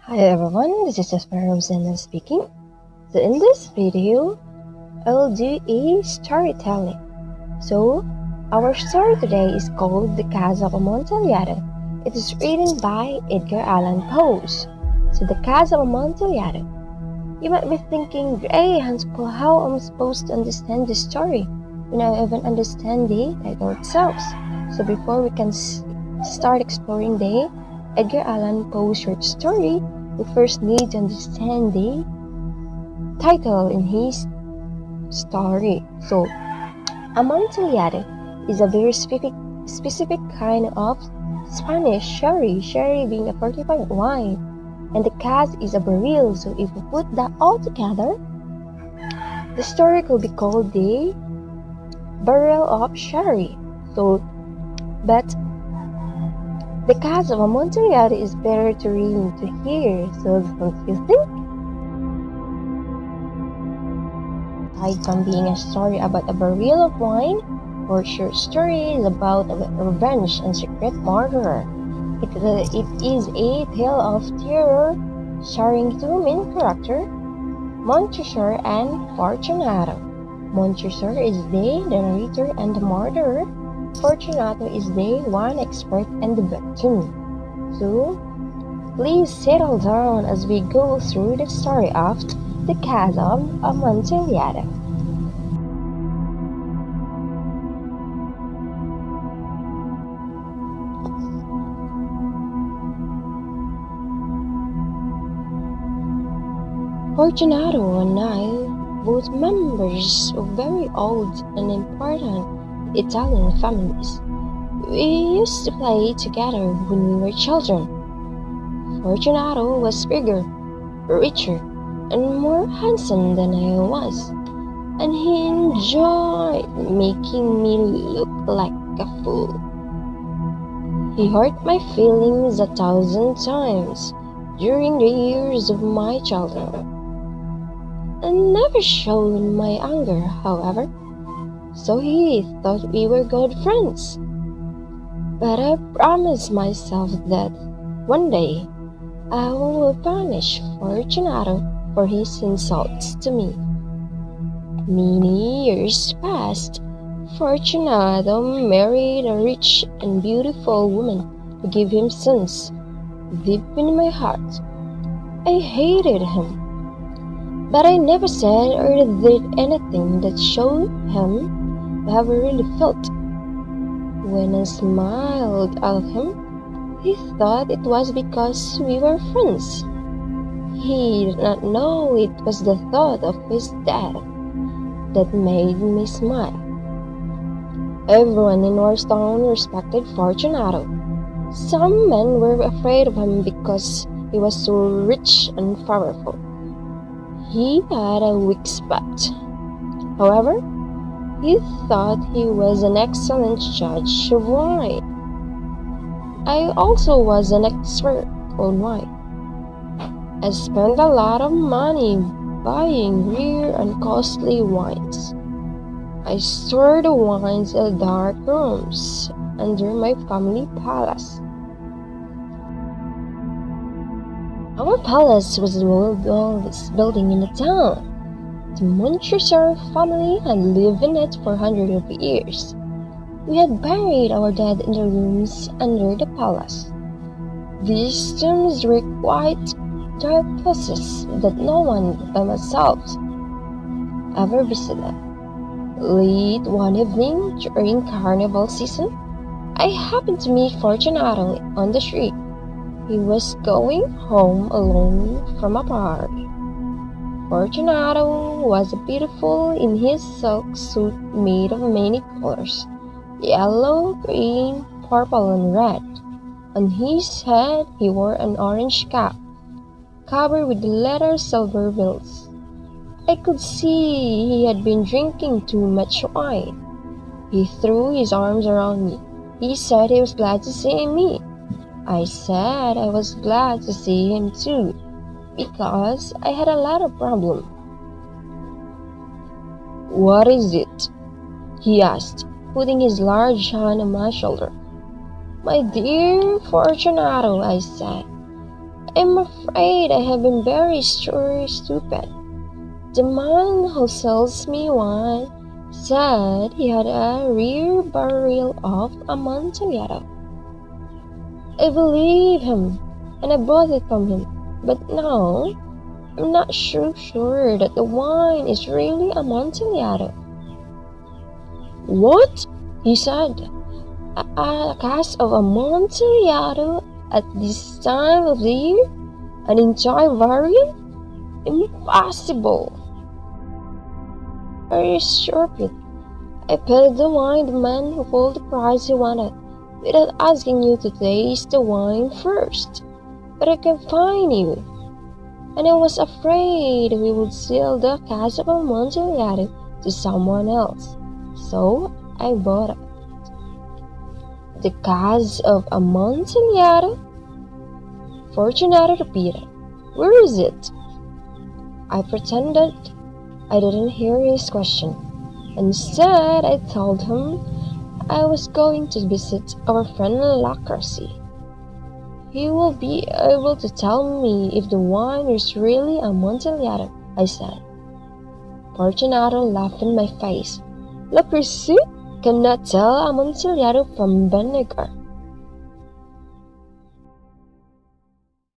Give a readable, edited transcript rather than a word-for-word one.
Hi everyone, this is Jasper Rosanna speaking. So in this video, I'll do a storytelling. So our story today is called The Casa of Amontillado. It is written by Edgar Allan Poe. So The Casa of Amontillado. You might be thinking, hey Hansel, how am I supposed to understand this story when I even understand the title itself? So before we can start exploring the Edgar Allan Poe short story, we first need to understand the title in his story. So, Amontillado is a very specific kind of Spanish sherry being a fortified wine, and the cask is a barrel. So, if we put that all together, the story could be called the Barrel of Sherry. But the Casa of Amontillado is better to read to hear, so don't you think? Aside from being a story about a barrel of wine, our short story is about revenge and secret murder. It is a tale of terror starring two main characters, Montresor and Fortunato. Montresor is the narrator and the murderer. Fortunato is the one expert and the victim. So, please settle down as we go through the story of the Casa of Amontillado. Fortunato and I, both members of very old and important Italian families. We used to play together when we were children. Fortunato was bigger, richer, and more handsome than I was, and he enjoyed making me look like a fool. He hurt my feelings 1,000 times during the years of my childhood, and never showed my anger, however. So he thought we were good friends. But I promised myself that one day I will punish Fortunato for his insults to me. Many years passed. Fortunato married a rich and beautiful woman who gave him sons. Deep in my heart, I hated him. But I never said or did anything that showed him how I really felt. When I smiled at him, he thought it was because we were friends. He did not know it was the thought of his death that made me smile. Everyone in Norristown respected Fortunato. Some men were afraid of him because he was so rich and powerful. He had a weak spot. However, he thought he was an excellent judge of wine. I also was an expert on wine. I spent a lot of money buying rare and costly wines. I stored the wines in dark rooms under my family palace. Our palace was the oldest building in the town. The Montresor family had lived in it for hundreds of years. We had buried our dead in the rooms under the palace. These tombs were quite dark places that no one but myself ever visited. Late one evening during carnival season, I happened to meet Fortunato on the street. He was going home alone from a party. Fortunato was beautiful in his silk suit made of many colors, yellow, green, purple, and red. On his head he wore an orange cap, covered with leather silver bells. I could see he had been drinking too much wine. He threw his arms around me. He said he was glad to see me. I said I was glad to see him too, because I had a lot of problems. "What is it?" he asked, putting his large hand on my shoulder. "My dear Fortunato," I said, I'm afraid I have been very stupid. The man who sells me wine said he had a rear barrel of Amontillado. I believe him, and I bought it from him, but now I'm not sure that the wine is really Amontillado. What? He said. A cask of Amontillado at this time of the year? An entire variant? Impossible! Very stupid. I paid the wine the man who told the price he wanted, without asking you to taste the wine first. But I can find you. And I was afraid we would sell the cask of Amontillado to someone else. So I bought it. The cask of Amontillado? Fortunato repeated. Where is it? I pretended I didn't hear his question. Instead, I told him I was going to visit our friend Lacrosse. He will be able to tell me if the wine is really Amontillado, I said. Fortunato laughed in my face. Lacrosse cannot tell Amontillado from vinegar.